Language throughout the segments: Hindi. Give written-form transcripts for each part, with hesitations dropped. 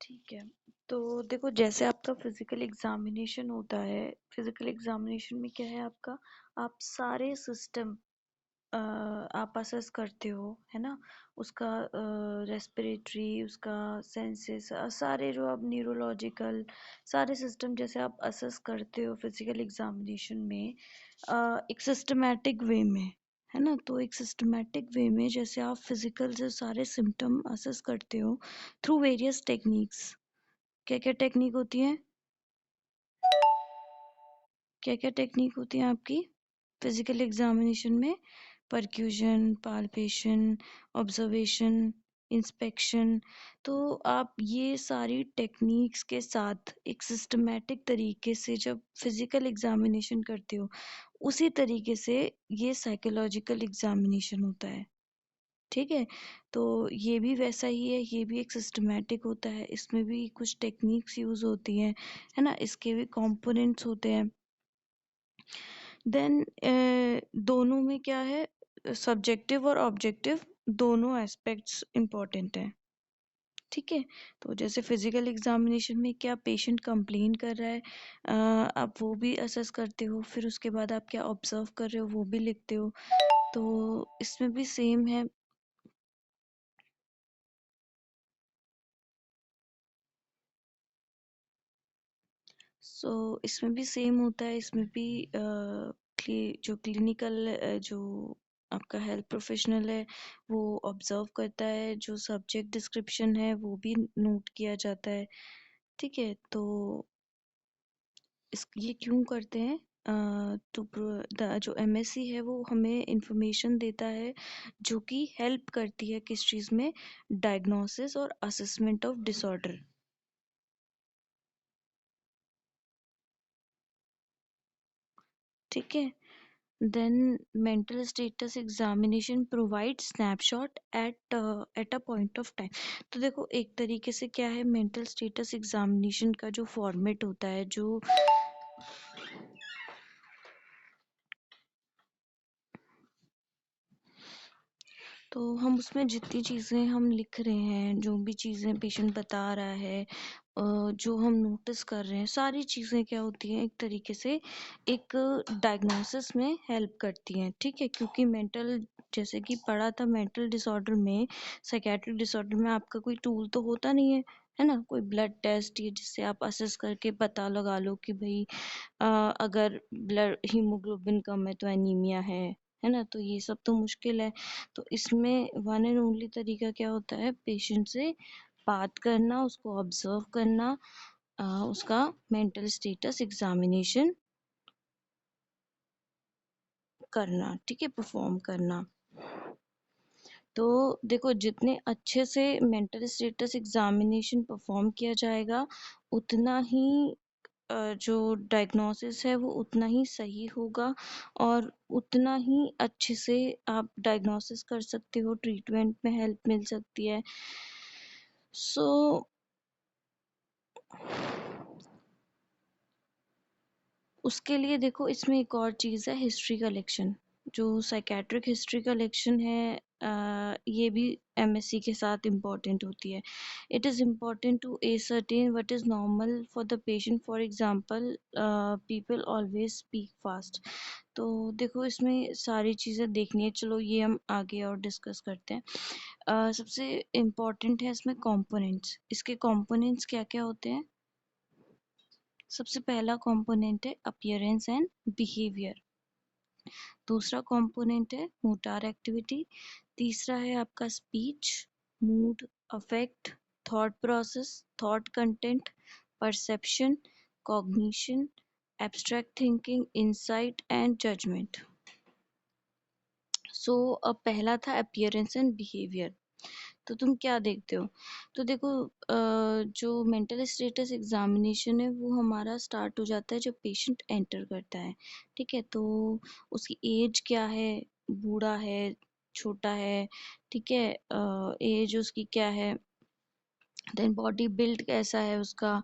ठीक है। तो देखो, जैसे आपका फिजिकल एग्जामिनेशन होता है, फिजिकल एग्जामिनेशन में क्या है आपका, आप सारे सिस्टम आप असेस करते हो, है ना। उसका रेस्पिरेटरी, उसका सेंसेस, सारे जो आप न्यूरोलॉजिकल सारे सिस्टम जैसे आप असेस करते हो फिजिकल एग्जामिनेशन में, एक सिस्टमेटिक वे में, है ना। तो एक सिस्टमेटिक वे में जैसे आप फिजिकल से सारे सिम्टम असेस करते हो थ्रू वेरियस टेक्निक्स। क्या क्या टेक्निक होती है, क्या क्या टेक्निक होती है आपकी फिजिकल एग्जामिनेशन में? Percussion, palpation, observation, inspection. तो आप ये सारी टेक्निक्स के साथ एक सिस्टमेटिक तरीके से जब फिजिकल एग्जामिनेशन करते हो, उसी तरीके से ये साइकोलॉजिकल एग्जामिनेशन होता है। ठीक है। तो ये भी वैसा ही है, ये भी एक सिस्टमेटिक होता है, इसमें भी कुछ टेक्निक्स यूज होती हैं, है ना। इसके भी कंपोनेंट्स होते हैं। देन दोनों में क्या है, सब्जेक्टिव और ऑब्जेक्टिव दोनों एस्पेक्ट्स इम्पोर्टेंट हैं। ठीक है। तो जैसे फिजिकल एग्जामिनेशन में क्या पेशेंट कंप्लेन कर रहा है, आप वो भी असेस करते हो, फिर उसके बाद आप क्या ऑब्जर्व कर रहे हो वो भी लिखते हो। तो इसमें भी सेम है। इसमें भी सेम होता है, इसमें भी जो क्लिनिकल जो आपका हेल्थ प्रोफेशनल है वो ऑब्जर्व करता है, जो सब्जेक्ट डिस्क्रिप्शन है वो भी नोट किया जाता है। ठीक है। तो ये क्यों करते हैं, जो एमएससी है वो हमें इंफॉर्मेशन देता है जो कि हेल्प करती है किस चीज़ में, डायग्नोसिस और असेसमेंट ऑफ डिसऑर्डर। ठीक है। Then mental status examination provides snapshot at a point of time। तो देखो, एक तरीके से क्या है, मेंटल स्टेटस एग्जामिनेशन का जो फॉर्मेट होता है, जो तो हम उसमें जितनी चीज़ें हम लिख रहे हैं, जो भी चीज़ें पेशेंट बता रहा है, जो हम नोटिस कर रहे हैं, सारी चीज़ें क्या होती हैं, एक तरीके से एक डायग्नोसिस में हेल्प करती हैं। ठीक है। क्योंकि मेंटल, जैसे कि पढ़ा था मेंटल डिसऑर्डर में, साइकेट्रिक डिसऑर्डर में आपका कोई टूल तो होता नहीं है ना। कोई ब्लड टेस्ट या जिससे आप असेस करके पता लगा लो कि भाई अगर ब्लड हीमोग्लोबिन कम है तो एनीमिया है ना। तो ये सब तो मुश्किल है। तो इसमें वन एंड ओनली तरीका क्या होता है, पेशेंट से बात करना, उसको ऑब्जर्व करना, उसका मेंटल स्टेटस एग्जामिनेशन करना। ठीक है, परफॉर्म करना। तो देखो, जितने अच्छे से मेंटल स्टेटस एग्जामिनेशन परफॉर्म किया जाएगा, उतना ही जो डायग्नोसिस है वो उतना ही सही होगा, और उतना ही अच्छे से आप डायग्नोसिस कर सकते हो, ट्रीटमेंट में हेल्प मिल सकती है। सो उसके लिए देखो, इसमें एक और चीज़ है, हिस्ट्री कलेक्शन। जो साइकेट्रिक हिस्ट्री कलेक्शन है, ये भी एमएससी के साथ इम्पॉर्टेंट होती है। It is important to ascertain what is normal for the patient। For example, people always speak fast. तो देखो, इसमें सारी चीज़ें देखनी है, चलो ये हम आगे और डिस्कस करते हैं। सबसे इम्पॉर्टेंट है इसमें कंपोनेंट्स। इसके कंपोनेंट्स क्या क्या होते हैं? सबसे पहला कंपोनेंट है अपीयरेंस एंड बिहेवियर। दूसरा कंपोनेंट है मोटार एक्टिविटी। तीसरा है आपका speech, mood, affect, thought process, thought content, perception, cognition, abstract thinking, insight and judgement. So अब पहला था अपीयरेंस एंड बिहेवियर। तो तुम क्या देखते हो? तो देखो, जो मेंटल स्टेटस एग्जामिनेशन है वो हमारा स्टार्ट हो जाता है जब पेशेंट एंटर करता है। ठीक है। तो उसकी एज क्या है, बूढ़ा है, छोटा है, ठीक है, एज उसकी क्या है, देन बॉडी बिल्ड कैसा है उसका,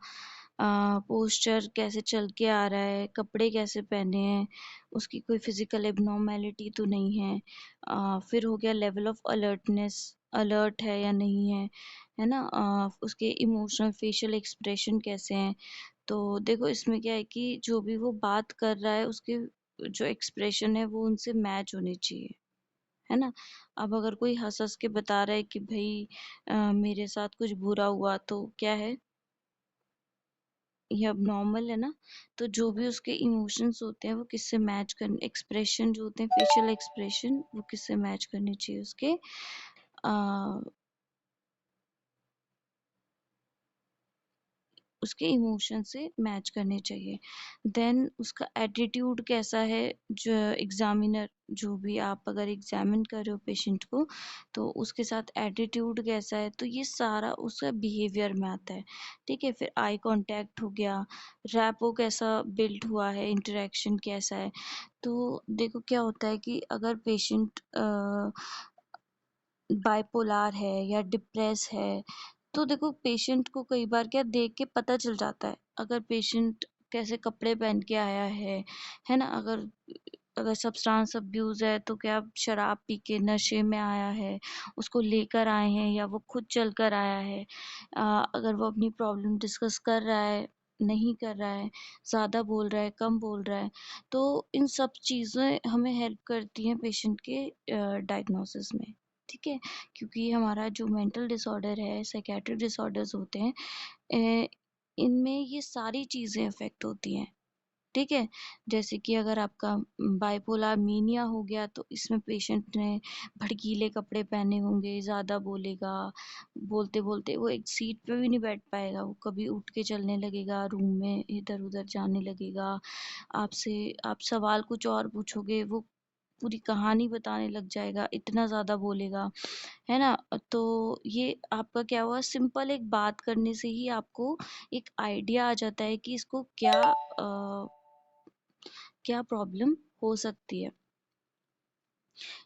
पोस्चर कैसे चल के आ रहा है, कपड़े कैसे पहने हैं, उसकी कोई फिजिकल एबनॉर्मेलिटी तो नहीं है। फिर हो गया लेवल ऑफ अलर्टनेस, अलर्ट है या नहीं है, है ना? उसके इमोशनल फेशियल एक्सप्रेशन कैसे हैं। तो देखो इसमें क्या है कि जो भी वो बात कर रहा है उसके जो एक्सप्रेशन है वो उनसे मैच होने चाहिए, है ना? अब अगर कोई हँस-हँस के बता रहा है कि भई मेरे साथ कुछ बुरा हुआ, तो क्या है? ये अबनॉर्मल है ना? तो जो भी उसके इमोशंस होते हैं वो किससे मैच करने, एक्सप्रेशन जो होते हैं, फेशियल एक्सप्रेशन, वो किससे मैच करने चाहिए उसके अ, उसके इमोशन से मैच करने चाहिए। देन उसका एटीट्यूड कैसा है, जो एग्जामिनर, जो भी आप अगर एग्जामिन कर रहे हो पेशेंट को, तो उसके साथ एटीट्यूड कैसा है, तो ये सारा उसका बिहेवियर में आता है। ठीक है, फिर आई कांटेक्ट हो गया, रैपो कैसा बिल्ड हुआ है, इंटरेक्शन कैसा है। तो देखो क्या होता है कि अगर पेशेंट बाइपोलर है या डिप्रेस है, तो देखो पेशेंट को कई बार क्या देख के पता चल जाता है, अगर पेशेंट कैसे कपड़े पहन के आया है ना? अगर अगर सब्सटेंस अब्यूज है तो क्या शराब पी के नशे में आया है, उसको लेकर आए हैं या वो खुद चल कर आया है, अगर वो अपनी प्रॉब्लम डिस्कस कर रहा है, नहीं कर रहा है, ज़्यादा बोल रहा है, कम बोल रहा है। तो इन सब चीज़ें हमें हेल्प करती हैं पेशेंट के डायग्नोसिस में। ठीक है, क्योंकि हमारा जो मेंटल डिसऑर्डर है, साइकेट्रिक डिसऑर्डर्स होते हैं, अ, इनमें ये सारी चीज़ें अफेक्ट होती हैं। ठीक है, जैसे कि अगर आपका बाइपोलर मीनिया हो गया, तो इसमें पेशेंट ने भड़कीले कपड़े पहने होंगे, ज़्यादा बोलेगा, बोलते बोलते वो एक सीट पे भी नहीं बैठ पाएगा, वो कभी उठ के चलने लगेगा, रूम में इधर उधर जाने लगेगा, आपसे आप सवाल कुछ और पूछोगे, वो पूरी कहानी बताने लग जाएगा, इतना ज़्यादा बोलेगा, है ना? तो ये आपका क्या हुआ, सिंपल एक बात करने से ही आपको एक आइडिया आ जाता है कि इसको क्या प्रॉब्लम हो सकती है।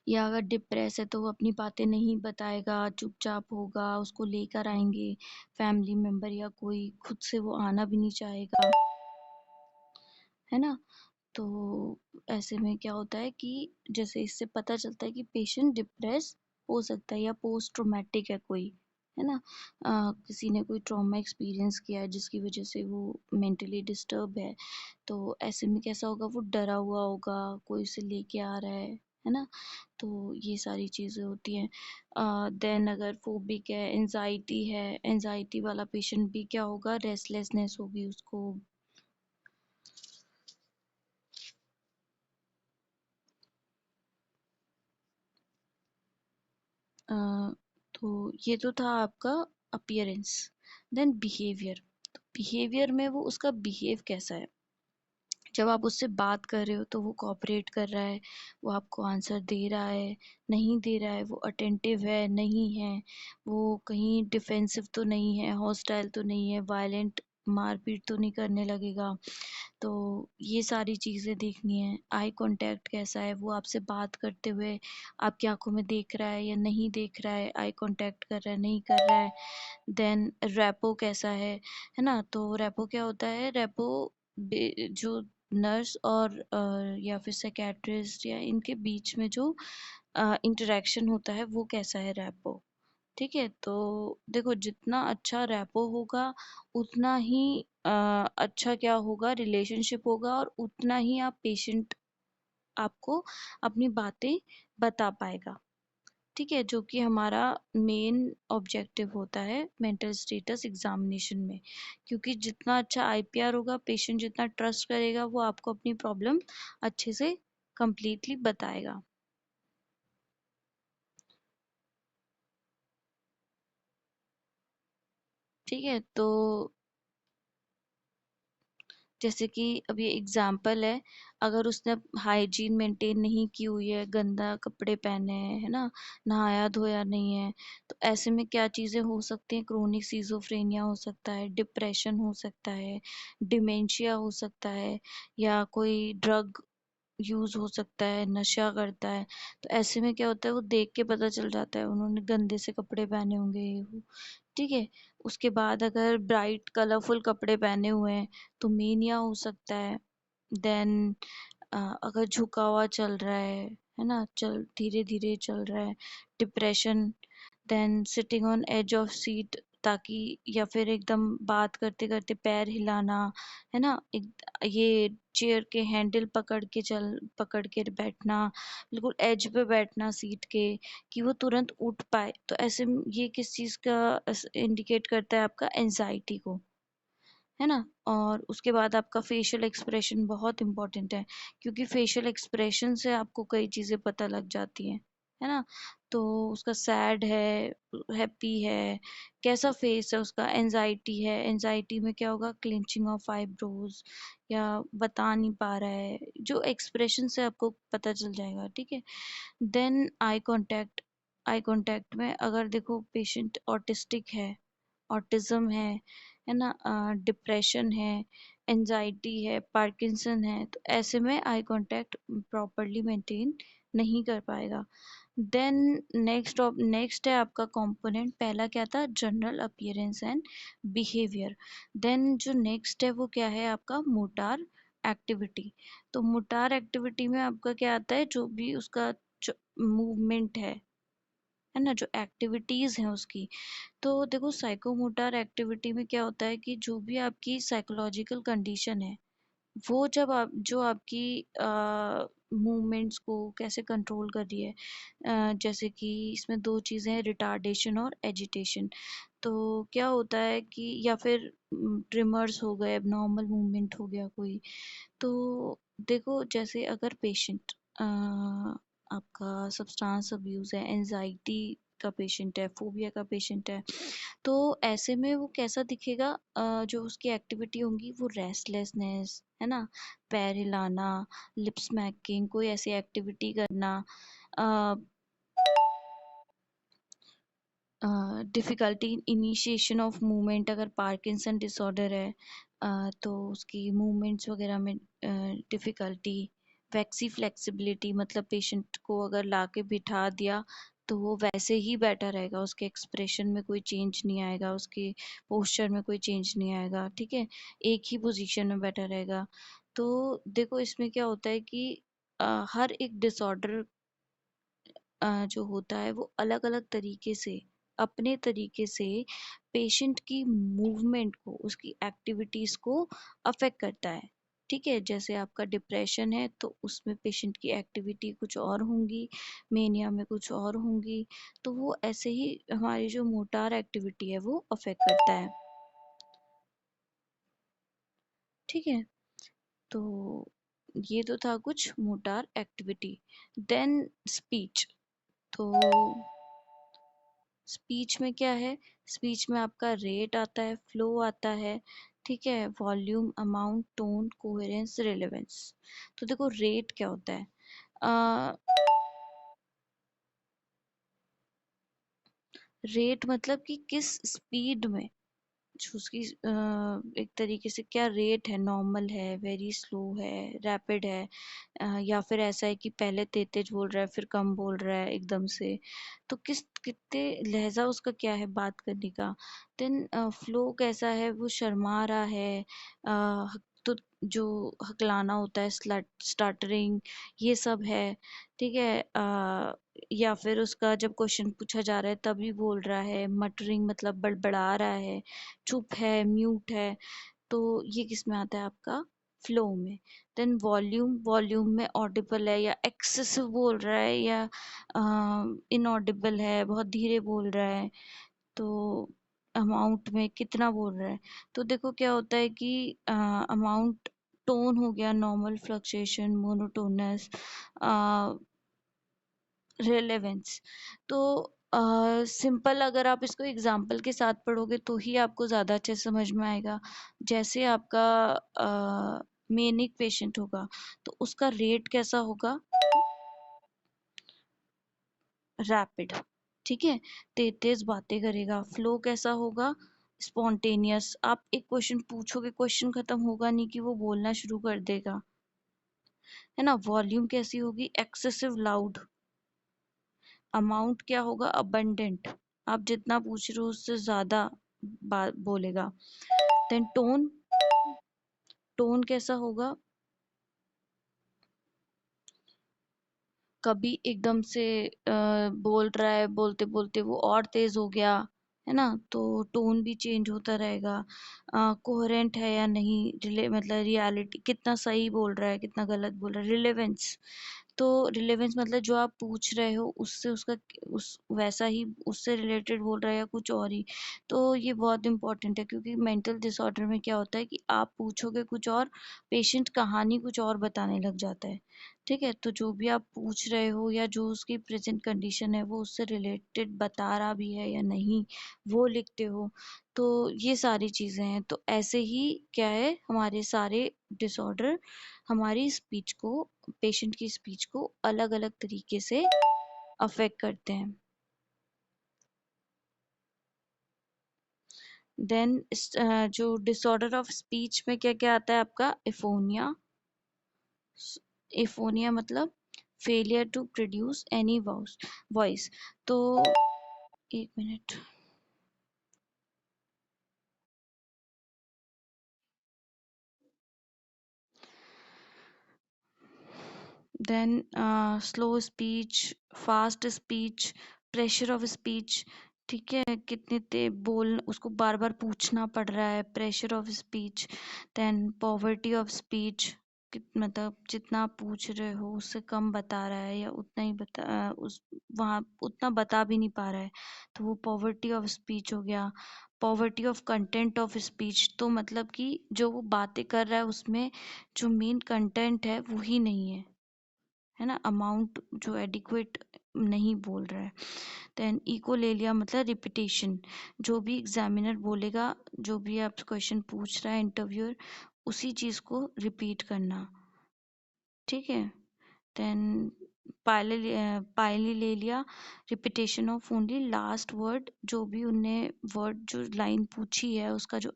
या अगर डिप्रेस है तो वो अपनी बातें नहीं बताएगा, चुपचाप होगा, उसको लेकर आएँगे फैमिली मेंबर या कोई, खुद से वो आना भी नहीं चाहेगा, है ना? तो ऐसे में क्या होता है कि जैसे इससे पता चलता है कि पेशेंट डिप्रेस हो सकता है या पोस्ट ट्रॉमेटिक है कोई, है ना? किसी ने कोई ट्रॉमा एक्सपीरियंस किया है जिसकी वजह से वो मेंटली डिस्टर्ब है, तो ऐसे में कैसा होगा, वो डरा हुआ होगा, कोई उसे लेके आ रहा है ना? तो ये सारी चीज़ें होती हैं। देन अगर फोबिक है, एंजाइटी वाला पेशेंट भी क्या होगा, रेस्टलेसनेस होगी उसको। अ, तो ये तो था आपका अपीयरेंस। देन बिहेवियर, तो बिहेवियर में वो उसका बिहेव कैसा है, जब आप उससे बात कर रहे हो तो वो कोऑपरेट कर रहा है, वो आपको आंसर दे रहा है, नहीं दे रहा है, वो अटेंटिव है, नहीं है, वो कहीं डिफेंसिव तो नहीं है, हॉस्टाइल तो नहीं है, वायलेंट मारपीट तो नहीं करने लगेगा। तो ये सारी चीज़ें देखनी है। आई कांटेक्ट कैसा है, वो आपसे बात करते हुए आपकी आंखों में देख रहा है या नहीं देख रहा है, आई कांटेक्ट कर रहा है, नहीं कर रहा है। देन रेपो कैसा है ना? तो रेपो क्या होता है, रेपो जो नर्स और या फिर साइकेट्रिस्ट या इनके बीच में जो इंटरेक्शन होता है वो कैसा है, रेपो। ठीक है, तो देखो जितना अच्छा रेपो होगा उतना ही अच्छा क्या होगा, रिलेशनशिप होगा, और उतना ही आप पेशेंट आपको अपनी बातें बता पाएगा। ठीक है, जो कि हमारा मेन ऑब्जेक्टिव होता है मेंटल स्टेटस एग्जामिनेशन में, क्योंकि जितना अच्छा आईपीआर होगा, पेशेंट जितना ट्रस्ट करेगा, वो आपको अपनी प्रॉब्लम अच्छे से कंप्लीटली बताएगा। ठीक है, तो जैसे कि अब ये एग्जाम्पल है, अगर उसने हाइजीन मेंटेन नहीं की हुई है, गंदा कपड़े पहने हैं, है ना, नहाया धोया नहीं है, तो ऐसे में क्या चीज़ें हो सकती हैं, क्रोनिक सीजोफ्रेनिया हो सकता है, डिप्रेशन हो सकता है, डिमेंशिया हो सकता है, या कोई ड्रग यूज हो सकता है, नशा करता है। तो ऐसे में क्या होता है, वो देख के पता चल जाता है, उन्होंने गंदे से कपड़े पहने होंगे, ये वो। ठीक है, उसके बाद अगर ब्राइट कलरफुल कपड़े पहने हुए हैं तो मीनिया हो सकता है। देन अगर झुका हुआ चल रहा है ना, चल धीरे धीरे चल रहा है, depression. Then sitting on edge of seat, ताकि या फिर एकदम बात करते करते पैर हिलाना, है ना, एक ये चेयर के हैंडल पकड़ के बैठना, बिल्कुल एज पे बैठना सीट के, कि वो तुरंत उठ पाए। तो ऐसे में ये किस चीज़ का इंडिकेट करता है? आपका एंजाइटी को, है ना। और उसके बाद आपका फेशियल एक्सप्रेशन बहुत इंपॉर्टेंट है, क्योंकि फेशियल एक्सप्रेशन से आपको कई चीज़ें पता लग जाती हैं, है ना। तो उसका सैड है, हैप्पी है, कैसा फेस है उसका, एंजाइटी है, एंजाइटी में क्या होगा, क्लेंचिंग ऑफ आईब्रोज, या बता नहीं पा रहा है, जो एक्सप्रेशन से आपको पता चल जाएगा, ठीक है। Then eye contact, eye contact में अगर देखो पेशेंट ऑटिस्टिक है, ऑटिज्म है ना, डिप्रेशन है, एंजाइटी है, पार्किंसन है, तो ऐसे में आई कांटेक्ट प्रॉपरली मेंटेन नहीं कर पाएगा। देन नेक्स्ट है आपका कंपोनेंट, पहला क्या था, general appearance and behaviour. Then जो नेक्स्ट है वो क्या है, आपका मोटार एक्टिविटी। तो मोटार एक्टिविटी में आपका क्या आता है, जो भी उसका मूवमेंट है ना, जो एक्टिविटीज हैं उसकी। तो देखो साइकोमोटर एक्टिविटी में क्या होता है कि जो भी आपकी साइकोलॉजिकल कंडीशन है, वो जब आप जो आपकी मूवमेंट्स को कैसे कंट्रोल कर रही है, जैसे कि इसमें दो चीज़ें हैं, रिटार्डेशन और एजिटेशन। तो क्या होता है कि या फिर ट्रिमर्स हो गए, नॉर्मल मूवमेंट हो गया कोई। तो देखो जैसे अगर पेशेंट आपका सब्सटेंस अब्यूज़ है, एंजाइटी का पेशेंट है, फोबिया का पेशेंट है, तो ऐसे में वो कैसा दिखेगा, जो उसकी एक्टिविटी होंगी वो रेस्टलेसनेस, है ना, पैर हिलाना, लिप स्मैकिंग, कोई ऐसी एक्टिविटी करना, डिफ़िकल्टी इनिशिएशन ऑफ मूवमेंट, अगर पार्किंसन डिसऑर्डर है, तो उसकी मूवमेंट्स वगैरह में डिफ़िकल्टी, वैक्सी फ्लेक्सिबिलिटी, मतलब पेशेंट को अगर लाके बिठा दिया तो वो वैसे ही बैठा रहेगा, उसके एक्सप्रेशन में कोई चेंज नहीं आएगा, उसके पोस्चर में कोई चेंज नहीं आएगा, ठीक है, एक ही पोजीशन में बैठा रहेगा। तो देखो इसमें क्या होता है कि हर एक डिसऑर्डर जो होता है वो अलग-अलग तरीके से, अपने तरीके से पेशेंट की मूवमेंट को, उसकी एक्टिविटीज़ को अफ़ेक्ट करता है। ठीक है? जैसे आपका डिप्रेशन है तो उसमें पेशेंट की एक्टिविटी कुछ और होंगी, मेनिया में कुछ और होंगी। तो वो ऐसे ही हमारी जो मोटार एक्टिविटी है वो अफ़ेक्ट करता है। ठीक है? तो ये तो था कुछ मोटार एक्टिविटी। Then speech. तो स्पीच में क्या है, स्पीच में आपका रेट आता है, फ्लो आता है, ठीक है, volume, amount, tone, coherence, relevance. तो देखो रेट क्या होता है, रेट मतलब कि किस स्पीड में, जो उसकी एक तरीके से क्या रेट है, नॉर्मल है, वेरी स्लो है, रैपिड है, या फिर ऐसा है कि पहले तेज तेज बोल रहा है फिर कम बोल रहा है एकदम से। तो किस कितने लहजा उसका क्या है बात करने का। देन फ्लो कैसा है, वो शर्मा रहा है, तो जो हकलाना होता है, स्टार्टरिंग, ये सब है, ठीक है। या फिर उसका जब क्वेश्चन पूछा जा रहा है तभी बोल रहा है, मटरिंग मतलब बड़बड़ा रहा है, चुप है, म्यूट है। तो ये किस में आता है, आपका फ्लो में। देन वॉल्यूम, वॉल्यूम में ऑडिबल है या एक्सेसिव बोल रहा है, या इनऑडिबल है, बहुत धीरे बोल रहा है। तो अमाउंट में कितना बोल रहा है। तो देखो क्या होता है कि अमाउंट, टोन हो गया, नॉर्मल, फ्लक्चुएशन, मोनोटोनस, रेलेवेंस। तो सिंपल अगर आप इसको एग्जाम्पल के साथ पढ़ोगे तो ही आपको ज़्यादा अच्छे से समझ में आएगा। जैसे आपका मेनिक पेशेंट होगा तो उसका रेट कैसा होगा, रैपिड, ठीक है, तेज तेज बातें करेगा। फ्लो कैसा होगा, स्पॉन्टेनियस, आप एक क्वेश्चन पूछोगे क्वेश्चन खत्म होगा नहीं कि वो बोलना शुरू कर देगा, है ना। वॉल्यूम कैसी होगी, एक्सेसिव लाउड। अमाउंट क्या होगा, अबंडेंट, आप जितना पूछ रहे हो उससे ज्यादा बात बोलेगा। देन टोन, टोन कैसा होगा, कभी एकदम से बोल रहा है, बोलते बोलते वो और तेज हो गया, है ना, तो टोन भी चेंज होता रहेगा। कोहेरेंट है या नहीं, मतलब रियलिटी कितना सही बोल रहा है कितना गलत बोल रहा है, रिलेवेंस। तो रिलेवेंस मतलब जो आप पूछ रहे हो उससे उसका उस वैसा ही उससे रिलेटेड बोल रहा है या कुछ और ही। तो ये बहुत इंपॉर्टेंट है, क्योंकि मेंटल डिसऑर्डर में क्या होता है कि आप पूछोगे कुछ और, पेशेंट कहानी कुछ और बताने लग जाता है। ठीक है, तो जो भी आप पूछ रहे हो या जो उसकी प्रेजेंट कंडीशन है वो उससे रिलेटेड बता रहा भी है या नहीं, वो लिखते हो। तो ये सारी चीजें हैं। तो ऐसे ही क्या है, हमारे सारे डिसऑर्डर हमारी स्पीच को, पेशेंट की स्पीच को अलग अलग तरीके से अफेक्ट करते हैं। देन जो डिसऑर्डर ऑफ स्पीच में क्या क्या आता है आपका, एफोनिया। एफोनिया मतलब failure to produce any voice. तो एक minute. Then slow speech, fast speech, pressure of speech. ठीक है, कितने ते बोल उसको बार बार पूछना पड़ रहा है, pressure of speech. Then poverty of speech, मतलब जितना आप पूछ रहे हो उससे कम बता रहा है या उतना ही उस वहाँ उतना बता भी नहीं पा रहा है, तो वो पॉवर्टी ऑफ स्पीच हो गया। Poverty of content of speech, तो मतलब कि जो वो बातें कर रहा है उसमें जो मेन कंटेंट है वो ही नहीं है ना, अमाउंट जो एडिक्वेट नहीं बोल रहा है। देन इकोलेलिया मतलब रिपीटेशन, जो भी एग्जामिनर बोलेगा, जो भी आप क्वेश्चन पूछ रहा है इंटरव्यूअर, उसी चीज को रिपीट करना। ठीक है। Then palilalia, repetition of only last word, जो भी उनने वर्ड जो लाइन पूछी है उसका जो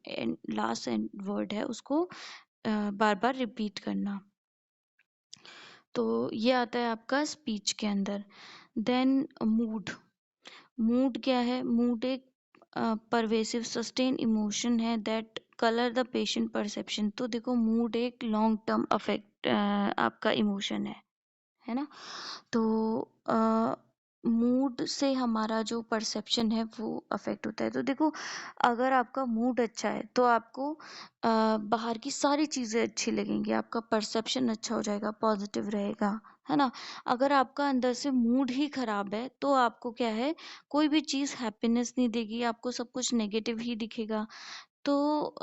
लास्ट वर्ड है उसको बार बार रिपीट करना। तो ये आता है आपका स्पीच के अंदर। Then mood. मूड क्या है, मूड एक परवेसिव सस्टेन इमोशन है that colour the patient perception. तो देखो मूड एक लॉन्ग टर्म अफेक्ट आपका इमोशन है ना। तो मूड से हमारा जो परसेप्शन है वो अफेक्ट होता है। तो देखो, अगर आपका मूड अच्छा है तो आपको बाहर की सारी चीजें अच्छी लगेंगी, आपका परसेप्शन अच्छा हो जाएगा, पॉजिटिव रहेगा, है ना। अगर आपका अंदर से मूड ही खराब है तो आपको क्या है, कोई भी चीज हैप्पीनेस नहीं देगी, आपको सब कुछ नेगेटिव ही दिखेगा। तो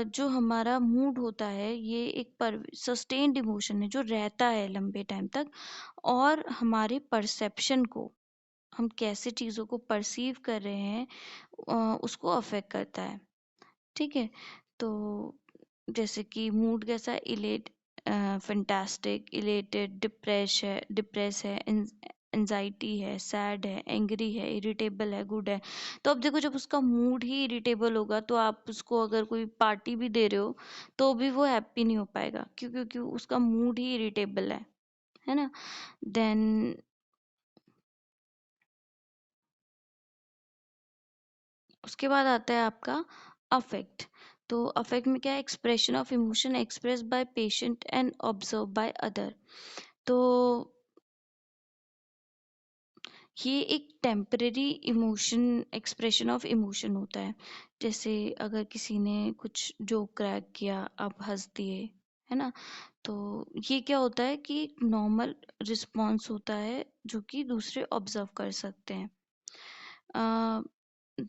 जो हमारा मूड होता है ये एक पर सस्टेन्ड इमोशन है जो रहता है लंबे टाइम तक, और हमारे परसेप्शन को, हम कैसे चीज़ों को परसीव कर रहे हैं उसको अफेक्ट करता है। ठीक है। तो जैसे कि मूड कैसा है, इलेट, फैंटास्टिक, इलेटेड, डिप्रेस है, एंजाइटी है, सैड है, एंग्री है, इरिटेबल है, गुड है। तो अब देखो, जब उसका मूड ही इरिटेबल होगा तो आप उसको अगर कोई पार्टी भी दे रहे हो तो भी वो हैप्पी नहीं हो पाएगा, क्यों, क्योंकि उसका मूड ही इरिटेबल है ना। देन उसके बाद आता है आपका अफेक्ट। तो अफेक्ट में क्या है, expression of emotion express bye patient and observe by other. तो ये एक temporary emotion, expression of emotion होता है। जैसे अगर किसी ने कुछ जोक क्रैक किया, आप हंस दिए, है ना, तो ये क्या होता है कि नॉर्मल रिस्पॉन्स होता है जो कि दूसरे ऑब्जर्व कर सकते हैं।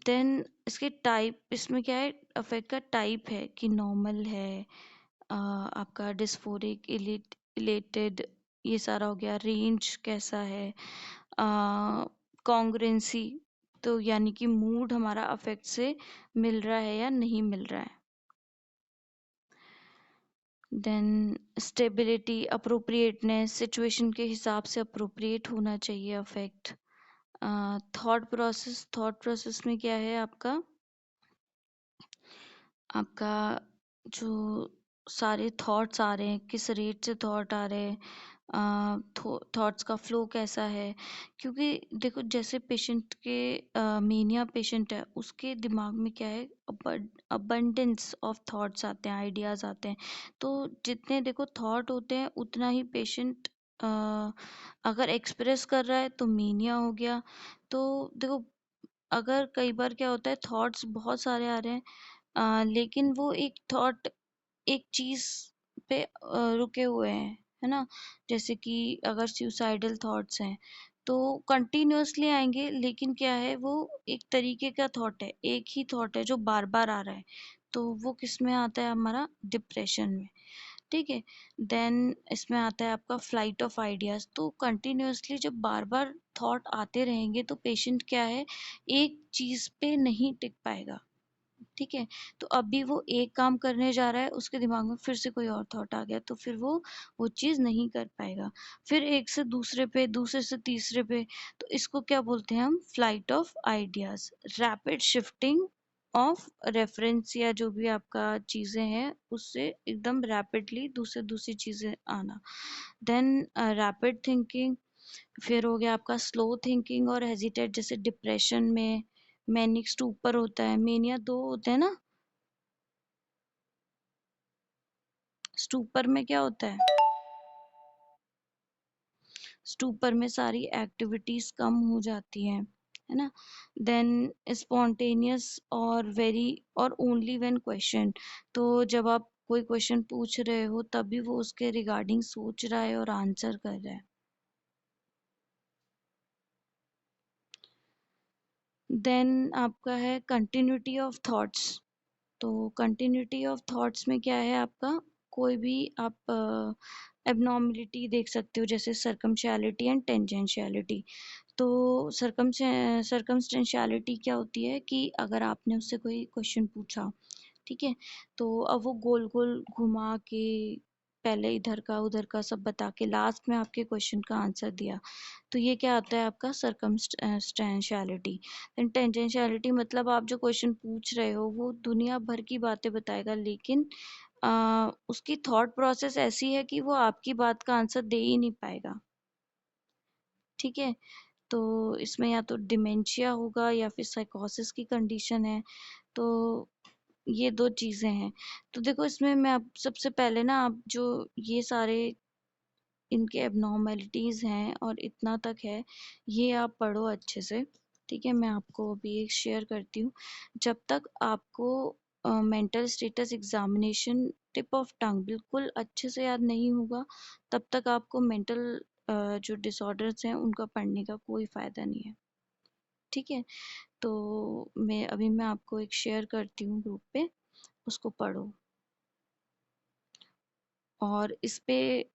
देन इसके टाइप, इसमें क्या है, अफेक्ट का टाइप है कि नॉर्मल है, आपका डिस्फोरिक, इलेटेड, ये सारा हो गया। रेंज कैसा है, कॉन्ग्रुएंसी, तो यानी कि मूड हमारा अफेक्ट से मिल रहा है या नहीं मिल रहा है। देन स्टेबिलिटी, अप्रोप्रिएटनेस, सिचुएशन के हिसाब से अप्रोप्रिएट होना चाहिए अफेक्ट। थॉट प्रोसेस में क्या है आपका, आपका जो सारे थॉट्स आ रहे हैं, किस रेट से थॉट आ रहे हैं, थॉट्स का फ्लो कैसा है। क्योंकि देखो, जैसे पेशेंट के मेनिया पेशेंट है उसके दिमाग में क्या है, अबंडेंस ऑफ थॉट्स आते हैं, आइडियाज आते हैं। तो जितने देखो थॉट होते हैं उतना ही पेशेंट अ, अगर एक्सप्रेस कर रहा है तो मीनिया हो गया। तो देखो, अगर कई बार क्या होता है, थॉट्स बहुत सारे आ रहे हैं, लेकिन वो एक थॉट एक चीज पे रुके हुए हैं, है ना? जैसे कि अगर सुसाइडल थॉट्स हैं तो कंटिन्यूअसली आएंगे, लेकिन क्या है, वो एक तरीके का थॉट है, एक ही थॉट है जो बार बार आ रहा है। तो वो किस में आता है? हमारा डिप्रेशन में। ठीक है। देन इसमें आता है आपका फ्लाइट ऑफ आइडियाज। तो कंटिन्यूअसली जब बार बार थॉट आते रहेंगे तो पेशेंट क्या है, एक चीज पे नहीं टिक पाएगा। ठीक है। तो अभी वो एक काम करने जा रहा है, उसके दिमाग में फिर से कोई और थॉट आ गया, तो फिर वो चीज़ नहीं कर पाएगा। फिर एक से दूसरे पे, दूसरे से तीसरे पे। तो इसको क्या बोलते हैं हम? Flight of ideas. Rapid shifting of reference, या जो भी आपका चीज़ें हैं उससे एकदम रैपिडली दूसरे दूसरी चीज़ें आना। Then rapid thinking. फिर हो गया आपका स्लो थिंकिंग और हेजिटेट, जैसे डिप्रेशन में मैनिक स्टूपर होता है, मेनिया दो होते हैं ना। स्टूपर में क्या होता है? स्टूपर में सारी एक्टिविटीज कम हो जाती हैं, है ना? देन स्पॉन्टेनियस और वेरी और ओनली व्हेन क्वेश्चन। तो जब आप कोई क्वेश्चन पूछ रहे हो तभी वो उसके रिगार्डिंग सोच रहा है और आंसर कर रहा है। देन आपका है कंटिन्यूटी ऑफ थॉट्स। तो कंटिन्यूटी ऑफ थॉट्स में क्या है आपका? कोई भी आप एबनॉर्मलिटी देख सकते हो, जैसे सर्कमशैलिटी एंड टेंजेंशियलिटी। तो सर्कमस्टेंशियलिटी क्या होती है कि अगर आपने उससे कोई क्वेश्चन पूछा, ठीक है, तो अब वो गोल गोल घुमा के पहले इधर का उधर का सब बता के लास्ट में आपके क्वेश्चन का आंसर दिया। तो ये क्या आता है आपका? सर्कमस्टेंशियलिटी। देन टेंजेंशियलिटी मतलब आप जो क्वेश्चन पूछ रहे हो वो दुनिया भर की बातें बताएगा, लेकिन उसकी थॉट प्रोसेस ऐसी है कि वो आपकी बात का आंसर दे ही नहीं पाएगा। ठीक है। तो इसमें या तो डिमेंशिया होगा या फिर साइकोसिस की कंडीशन है। तो ये दो चीजें हैं। तो देखो, इसमें मैं आप सबसे पहले ना, आप जो ये सारे इनके एबनॉर्मेलिटीज हैं और इतना तक है, ये आप पढ़ो अच्छे से। ठीक है, मैं आपको अभी एक शेयर करती हूँ। जब तक आपको mental status examination tip of tongue बिल्कुल अच्छे से याद नहीं होगा, तब तक आपको मेंटल जो डिसऑर्डर्स हैं उनका पढ़ने का कोई फायदा नहीं है। ठीक है। तो मैं आपको एक शेयर करती हूँ ग्रुप पे, उसको पढ़ो। और इस पे